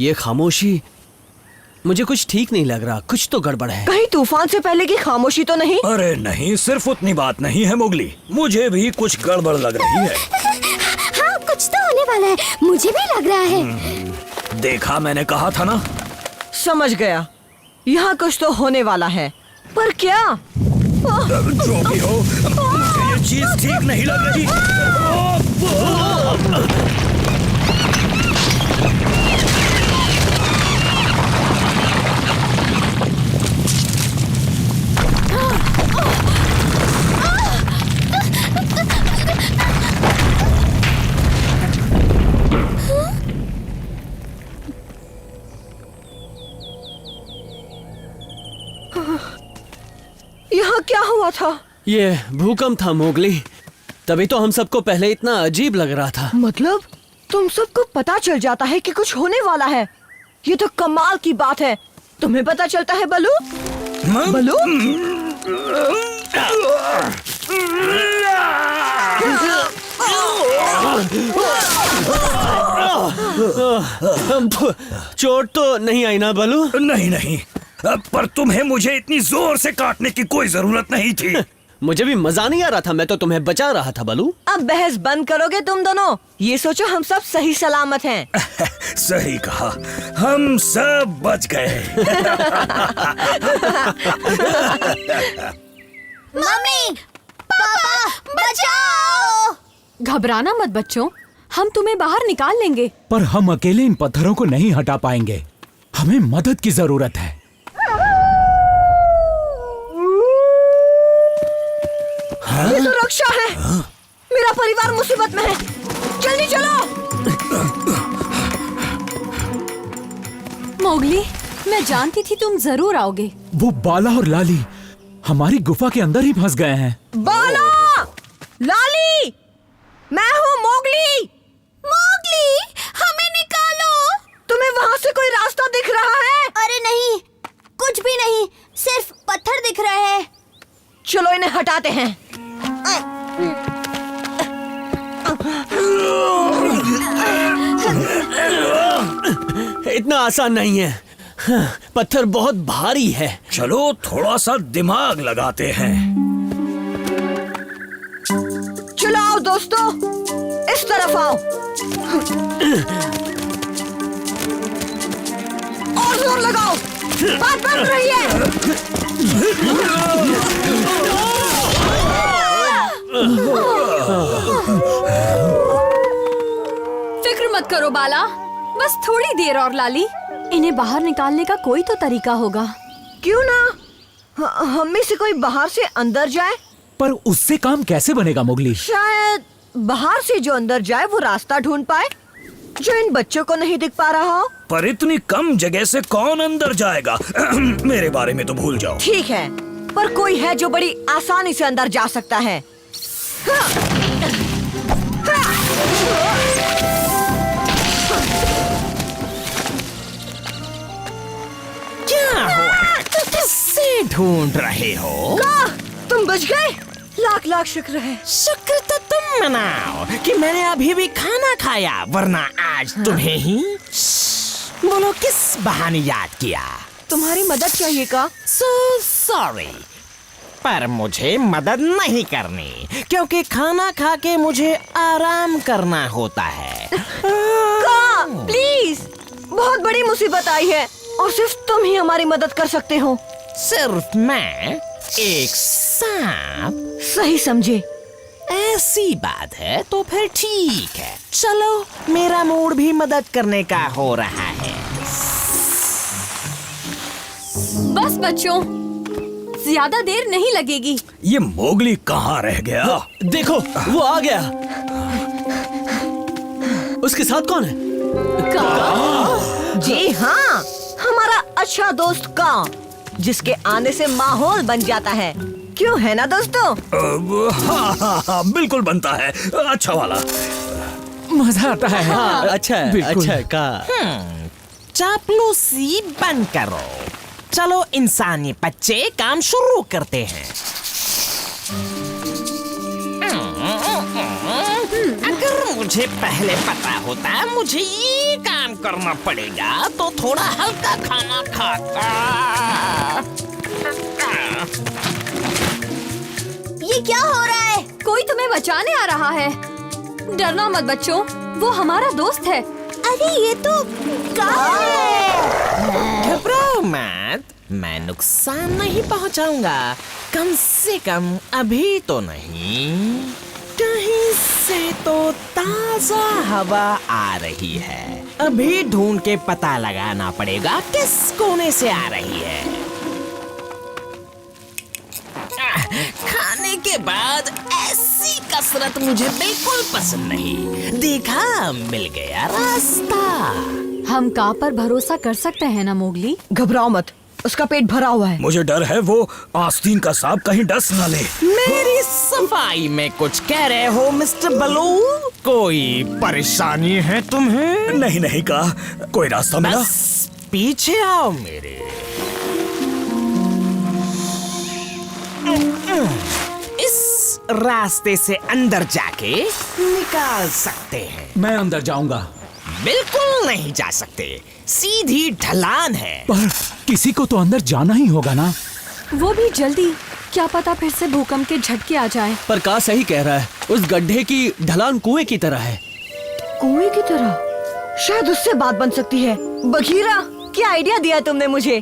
ये खामोशी, मुझे कुछ ठीक नहीं लग रहा। कुछ तो गड़बड़ है। कहीं तूफान से पहले की खामोशी तो नहीं? अरे नहीं, सिर्फ उतनी बात नहीं है मोगली, मुझे भी कुछ गड़बड़ लग रही है। हाँ, कुछ तो होने वाला है, मुझे भी लग रहा है। देखा, मैंने कहा था ना। समझ गया, यहाँ कुछ तो होने वाला है, पर क्या? जो भी हो, मुझे ये चीज ठीक नहीं लग रही। यहाँ क्या हुआ था? ये भूकंप था मोगली, तभी तो हम सबको पहले इतना अजीब लग रहा था। मतलब तुम सबको पता चल जाता है कि कुछ होने वाला है? ये तो कमाल की बात है। तुम्हें पता चलता है बलू? बलू? चोट तो नहीं आई ना बलू? नहीं नहीं, पर तुम्हें मुझे इतनी जोर से काटने की कोई जरूरत नहीं थी। मुझे भी मजा नहीं आ रहा था, मैं तो तुम्हें बचा रहा था बलू। अब बहस बंद करोगे तुम दोनों? ये सोचो हम सब सही सलामत हैं। सही कहा, हम सब बच गए। मम्मी, पापा, बचाओ! घबराना मत बच्चों, हम तुम्हें बाहर निकाल लेंगे। पर हम अकेले इन पत्थरों को नहीं हटा पाएंगे, हमें मदद की जरूरत है। ये तो रक्षा है। मेरा परिवार मुसीबत में है, जल्दी चलो। मोगली, मैं जानती थी तुम जरूर आओगे। वो बाला और लाली हमारी गुफा के अंदर ही फंस गए हैं। बाला, लाली, मैं हूँ मोगली। मोगली, हमें निकालो! तुम्हें वहाँ से कोई रास्ता दिख रहा है? अरे नहीं, कुछ भी नहीं, सिर्फ पत्थर दिख रहे हैं। चलो इन्हें हटाते हैं। इतना आसान नहीं है, पत्थर बहुत भारी है। चलो थोड़ा सा दिमाग लगाते हैं। चलो आओ दोस्तों, इस तरफ आओ। और जोर लगाओ, बात बन रही है। फिक्र मत करो बाला, बस थोड़ी देर और लाली। इन्हें बाहर निकालने का कोई तो तरीका होगा। क्यों ना हम में से कोई बाहर से अंदर जाए? पर उससे काम कैसे बनेगा मोगली? शायद बाहर से जो अंदर जाए वो रास्ता ढूंढ पाए जो इन बच्चों को नहीं दिख पा रहा हो। पर इतनी कम जगह से कौन अंदर जाएगा? मेरे बारे में तो भूल जाओ। ठीक है, पर कोई है जो बड़ी आसानी से अंदर जा सकता है। क्या हुआ? किससे ढूंढ रहे हो? तुम बच गए? लाख लाख शुक्र है। शुक्र तो तुम मनाओ कि मैंने अभी भी खाना खाया, वरना आज तुम्हें ही। बोलो किस बहाने याद किया? तुम्हारी मदद चाहिए का? सो सॉरी, पर मुझे मदद नहीं करनी, क्योंकि खाना खा के मुझे आराम करना होता है। का, प्लीज, बहुत बड़ी मुसीबत आई है और सिर्फ तुम ही हमारी मदद कर सकते हो। सिर्फ मैं? एक सांप? सही समझे। ऐसी बात है तो फिर ठीक है, चलो मेरा मूड भी मदद करने का हो रहा है। बस बच्चों, ज्यादा देर नहीं लगेगी। ये मोगली कहाँ रह गया? देखो, वो आ गया। उसके साथ कौन है? जी हाँ, हमारा अच्छा दोस्त का, जिसके आने से माहौल बन जाता है। क्यों, है ना दोस्तों? हाँ हाँ हाँ, बिल्कुल बनता है, अच्छा वाला। मजा आता है। हाँ, अच्छा है, बिल्कुल। अच्छा है का। चापलूसी बंद करो, चलो इंसानी बच्चे काम शुरू करते हैं। अगर मुझे पहले पता होता मुझे ये काम करना पड़ेगा तो थोड़ा हल्का खाना खाता। ये क्या हो रहा है? कोई तुम्हें बचाने आ रहा है। डरना मत बच्चों, वो हमारा दोस्त है। अरे ये तो कार है। घबराओ मत, मैं नुकसान नहीं पहुंचाऊंगा। कम से कम अभी तो नहीं। कहीं से तो ताजा हवा आ रही है। अभी ढूंढ के पता लगाना पड़ेगा किस कोने से आ रही है। खाने के बाद ऐसी कसरत मुझे बिल्कुल पसंद नहीं। देखा, मिल गया रास्ता। हम का पर भरोसा कर सकते हैं ना मोगली? घबराओ मत, उसका पेट भरा हुआ है। मुझे डर है वो आस्तीन का सांप कहीं डस न ले। मेरी सफाई में कुछ कह रहे हो मिस्टर बलून? कोई परेशानी है तुम्हें? नहीं नहीं का कोई रास्ता मिला? बस पीछे आओ मेरे। इस रास्ते से अंदर जाके निकाल सकते हैं। मैं अंदर जाऊंगा। बिल्कुल नहीं जा सकते, सीधी ढलान है। पर किसी को तो अंदर जाना ही होगा ना। वो भी जल्दी, क्या पता फिर से भूकंप के झटके आ जाए। पर का सही कह रहा है, उस गड्ढे की ढलान कुएं की तरह है। कुएं की तरह? शायद उससे बात बन सकती है। बघीरा, क्या आइडिया दिया तुमने मुझे।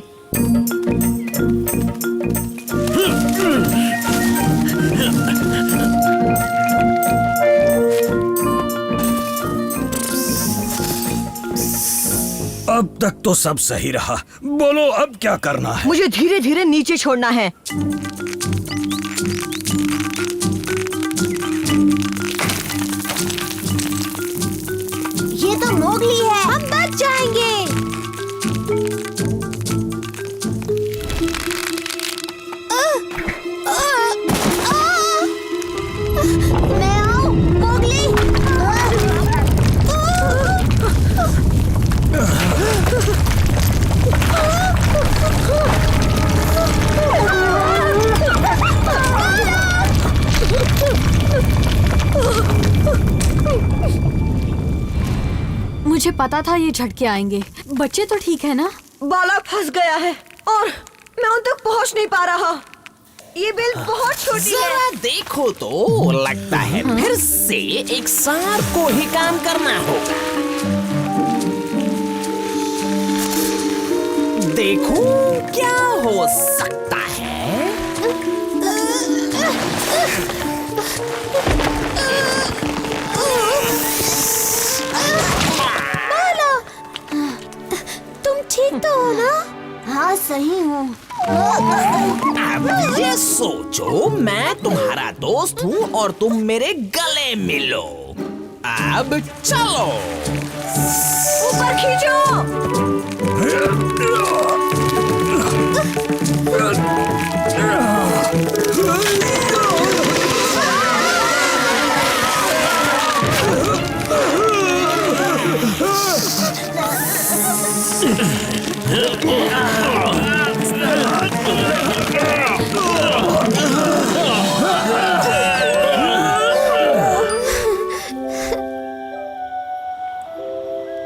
अब तक तो सब सही रहा, बोलो अब क्या करना है? मुझे धीरे धीरे नीचे छोड़ना है। ये तो मोगली है, हम बच जाएंगे। मैं आऊं, मोगली। मुझे पता था ये झटके आएंगे। बच्चे तो ठीक है ना? बाला फंस गया है और मैं उन तक पहुंच नहीं पा रहा। ये बिल बहुत छोटी है। जरा देखो तो, लगता है फिर से एक सांप को ही काम करना होगा। देखो क्या हो सकता है। तुम ठीक तो हो ना? हाँ सही हूँ। अब ये सोचो, मैं तुम्हारा दोस्त हूँ और तुम मेरे गले मिलो। अब चलो। ऊपर खींचो।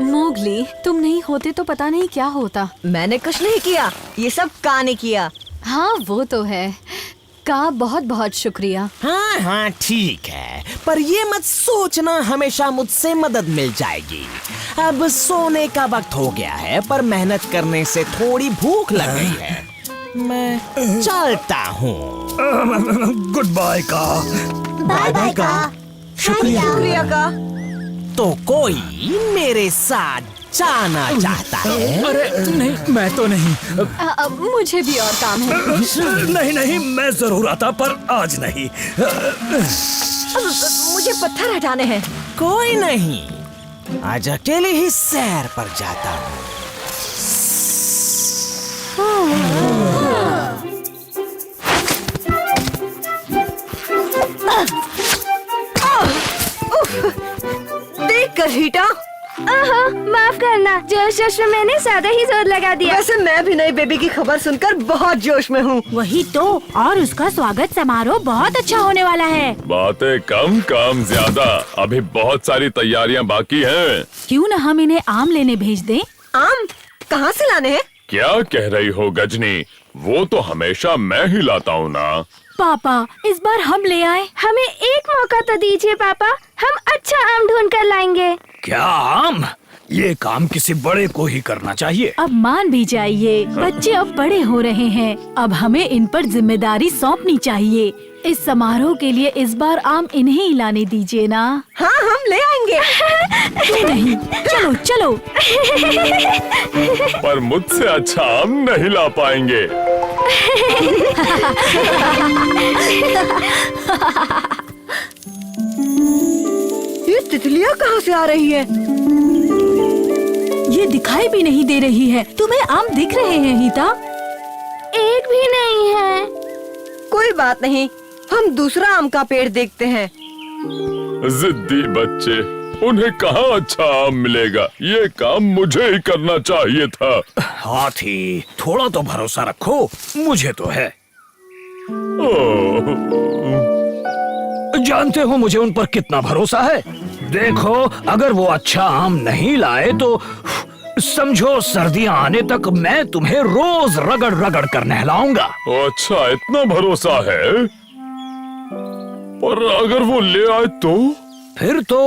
मोगली, तुम नहीं होते तो पता नहीं क्या होता। मैंने कुछ नहीं किया, ये सब का ने किया। हाँ वो तो है। का बहुत बहुत शुक्रिया। हाँ हाँ ठीक है, पर ये मत सोचना हमेशा मुझसे मदद मिल जाएगी। अब सोने का वक्त हो गया है, पर मेहनत करने से थोड़ी भूख लग गई है। मैं चलता हूँ। गुड बाय का। बाय बाय का। शुक्रिया का। तो कोई मेरे साथ जाना चाहता है? अरे नहीं, मैं तो नहीं। मुझे भी और काम है। नहीं नहीं, मैं जरूर आता, पर आज नहीं। मुझे पत्थर हटाने हैं। कोई नहीं, आज अकेले ही सैर पर जाता हूँ। देख कर रीटा, माफ करना, जोश उस जोश में मैंने ज्यादा ही जोर लगा दिया। वैसे मैं भी नई बेबी की खबर सुनकर बहुत जोश में हूँ। वही तो, और उसका स्वागत समारोह बहुत अच्छा होने वाला है। बातें कम काम ज्यादा, अभी बहुत सारी तैयारियां बाकी हैं। क्यों न हम इन्हें आम लेने भेज दें? आम कहाँ से लाने हैं? क्या कह रही हो गजनी, वो तो हमेशा मैं ही लाता हूँ ना। पापा, इस बार हम ले आए। हमें एक मौका तो दीजिए पापा, हम अच्छा आम ढूंढ कर लाएंगे। क्या आम? ये काम किसी बड़े को ही करना चाहिए। अब मान भी जाइए, बच्चे अब बड़े हो रहे हैं, अब हमें इन पर जिम्मेदारी सौंपनी चाहिए। इस समारोह के लिए इस बार आम इन्हें ही लाने दीजिए ना। हाँ, हम ले आएंगे। क्यों नहीं, चलो चलो। पर मुझसे अच्छा आम नहीं ला पाएंगे। ये तितलियाँ कहाँ से आ रही है? ये दिखाई भी नहीं दे रही है। तुम्हें आम दिख रहे हैं हीता? एक भी नहीं है। कोई बात नहीं, हम दूसरा आम का पेड़ देखते हैं। जिद्दी बच्चे, उन्हें कहाँ अच्छा आम मिलेगा। ये काम मुझे ही करना चाहिए था। हाथी, थोड़ा तो भरोसा रखो, मुझे तो है। ओह, जानते हो मुझे उन पर कितना भरोसा है। देखो, अगर वो अच्छा आम नहीं लाए तो समझो सर्दियाँ आने तक मैं तुम्हें रोज रगड़ रगड़ कर नहलाऊंगा। अच्छा, इतना भरोसा है। पर अगर वो ले आए तो? फिर तो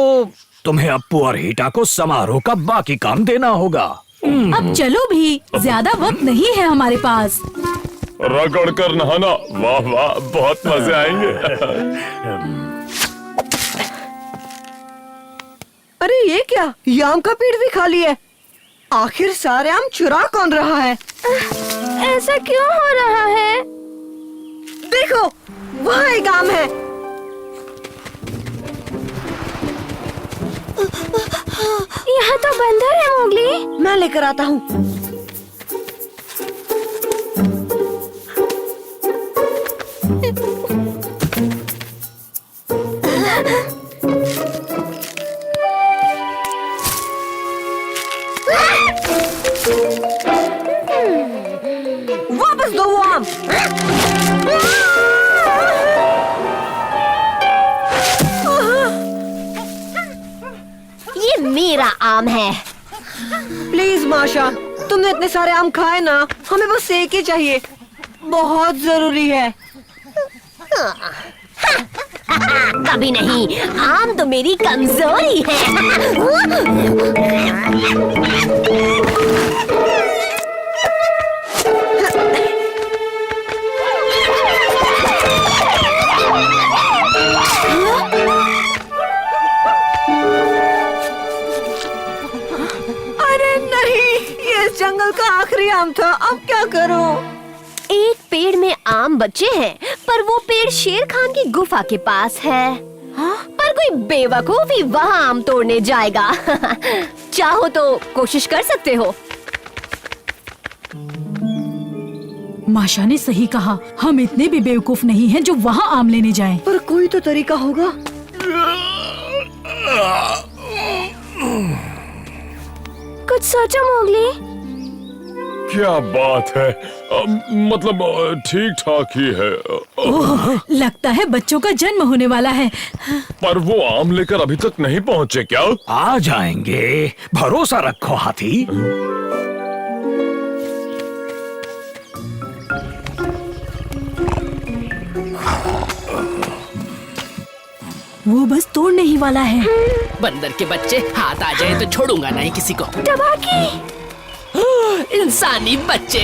तुम्हें अप्पू और हीटा को समारोह का बाकी काम देना होगा। अब चलो भी, ज्यादा वक्त नहीं है हमारे पास। रगड़ कर नहाना, वाह वाह, बहुत मजे आएंगे। अरे ये क्या, ये आम का पेड़ भी खाली है। आखिर सारे आम चुरा कौन रहा है? ऐसा क्यों हो रहा है? देखो, वहाँ एक आम है। यहाँ तो बंदर है मोगली। मैं लेकर आता हूँ। वापस दो वो आम। ये मेरा आम है। प्लीज माशा, तुमने इतने सारे आम खाए ना, हमें बस एक ही चाहिए, बहुत जरूरी है। कभी नहीं, आम तो मेरी कमजोरी है। अरे नहीं, ये इस जंगल का आखिरी आम था, अब क्या करूं? एक पेड़ में आम बचे हैं, पर वो पेड़ शेर खान की गुफा के पास है। पर कोई बेवकूफ ही वहाँ आम तोड़ने जाएगा। चाहो तो कोशिश कर सकते हो। माशा ने सही कहा, हम इतने भी बेवकूफ नहीं हैं जो वहाँ आम लेने जाएं। पर कोई तो तरीका होगा। कुछ सोचो मोगली। क्या बात है, मतलब ठीक ठाक ही है। ओह, लगता है बच्चों का जन्म होने वाला है। पर वो आम लेकर अभी तक नहीं पहुँचे क्या? आ जाएंगे, भरोसा रखो हाथी। वो बस तोड़ने ही वाला है। बंदर के बच्चे, हाथ आ जाए तो छोड़ूंगा नहीं किसी को। टबाकी। इंसानी बच्चे।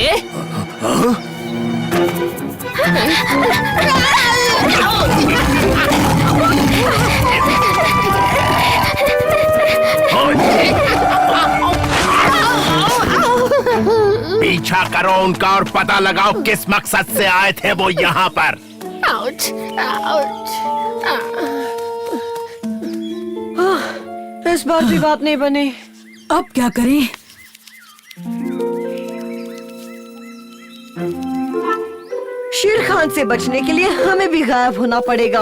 पीछा करो उनका और पता लगाओ किस मकसद से आए थे वो यहाँ पर। Ouch, ouch. इस बार भी बात नहीं बनी। अब क्या करें? शेर खान से बचने के लिए हमें भी गायब होना पड़ेगा।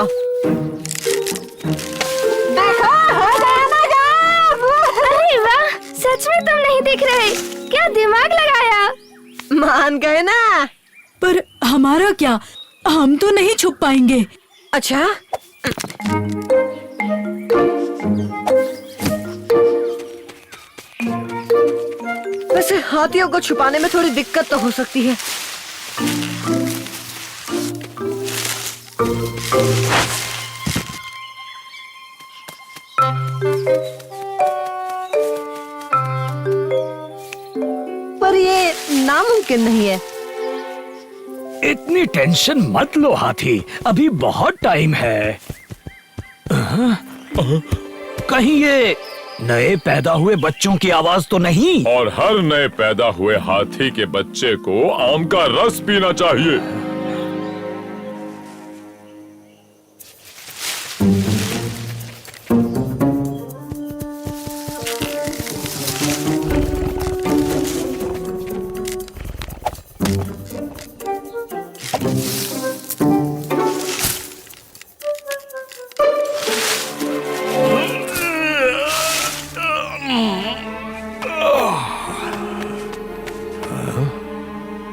अरे वाह, सच में तुम नहीं दिख रहे। क्या दिमाग लगाया? मान गए ना। पर हमारा क्या, हम तो नहीं छुप पाएंगे। अच्छा, वैसे हाथियों को छुपाने में थोड़ी दिक्कत तो हो सकती है। पर ये नामुमकिन नहीं है। इतनी टेंशन मत लो हाथी, अभी बहुत टाइम है। कहीं ये नए पैदा हुए बच्चों की आवाज तो नहीं? और हर नए पैदा हुए हाथी के बच्चे को आम का रस पीना चाहिए।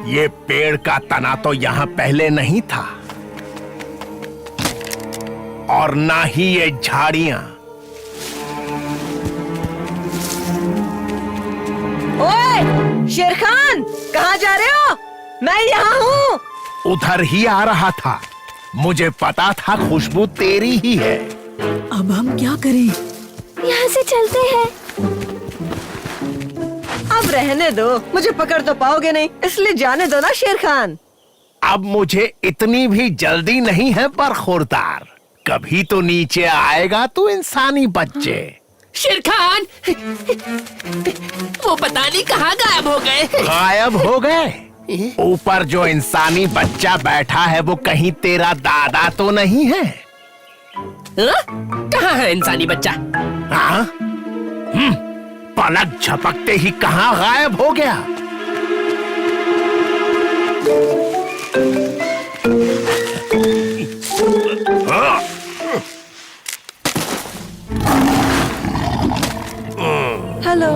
ये पेड़ का तना तो यहाँ पहले नहीं था, और ना ही ये झाड़ियां। ओए, शेर खान, कहाँ जा रहे हो? मैं यहाँ हूँ। उधर ही आ रहा था, मुझे पता था खुशबू तेरी ही है। अब हम क्या करें? यहाँ से चलते हैं। अब रहने दो, मुझे पकड़ तो पाओगे नहीं, इसलिए जाने दो ना शेर खान। अब मुझे इतनी भी जल्दी नहीं है, पर खुरदार, कभी तो नीचे आएगा तू इंसानी बच्चे। शेर खान, वो पता नहीं कहाँ गायब हो गए। गायब हो गए? ऊपर जो इंसानी बच्चा बैठा है वो कहीं तेरा दादा तो नहीं है? कहाँ है इंसानी बच्चा? हाँ? पलक झपकते ही कहाँ गायब हो गया? हेलो।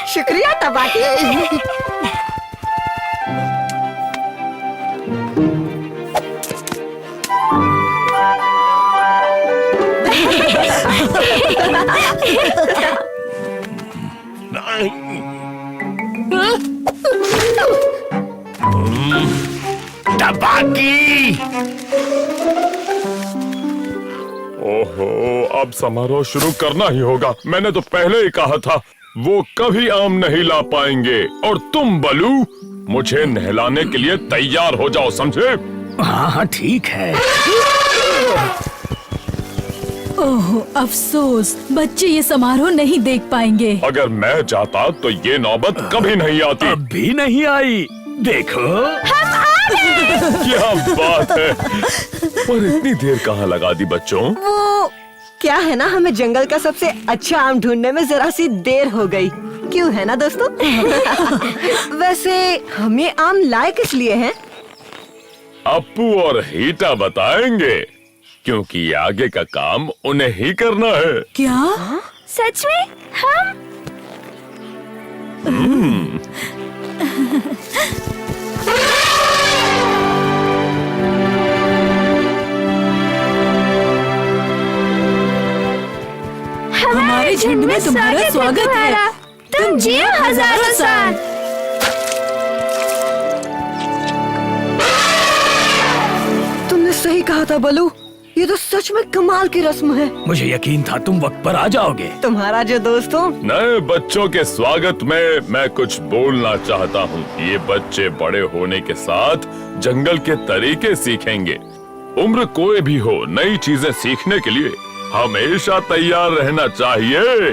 शुक्रिया तबाकी। तबाकी। ओहो, अब समारोह शुरू करना ही होगा। मैंने तो पहले ही कहा था, वो कभी आम नहीं ला पाएंगे। और तुम बलू, मुझे नहलाने के लिए तैयार हो जाओ, समझे? हाँ ठीक है। ओह अफसोस, बच्चे ये समारोह नहीं देख पाएंगे। अगर मैं चाहता तो ये नौबत कभी नहीं आती। अब भी नहीं आई, देखो। क्या बात है। पर इतनी देर कहाँ लगा दी बच्चों? वो क्या है ना, हमें जंगल का सबसे अच्छा आम ढूंढने में जरा सी देर हो गई। क्यों है ना दोस्तों? वैसे हम ये आम लाए किस लिए हैं? अप्पू और हीटा बताएंगे, क्योंकि आगे का काम उन्हें ही करना है। क्या? सच में? हम? हमारे झुंड में तुम्हारा स्वागत है। तुम जियो हजारों साल। तुमने सही कहा था बलू, ये तो सच में कमाल की रस्म है। मुझे यकीन था तुम वक्त पर आ जाओगे। तुम्हारा जो दोस्त हो। नए बच्चों के स्वागत में मैं कुछ बोलना चाहता हूँ। ये बच्चे बड़े होने के साथ जंगल के तरीके सीखेंगे। उम्र कोई भी हो, नई चीजें सीखने के लिए हमेशा तैयार रहना चाहिए।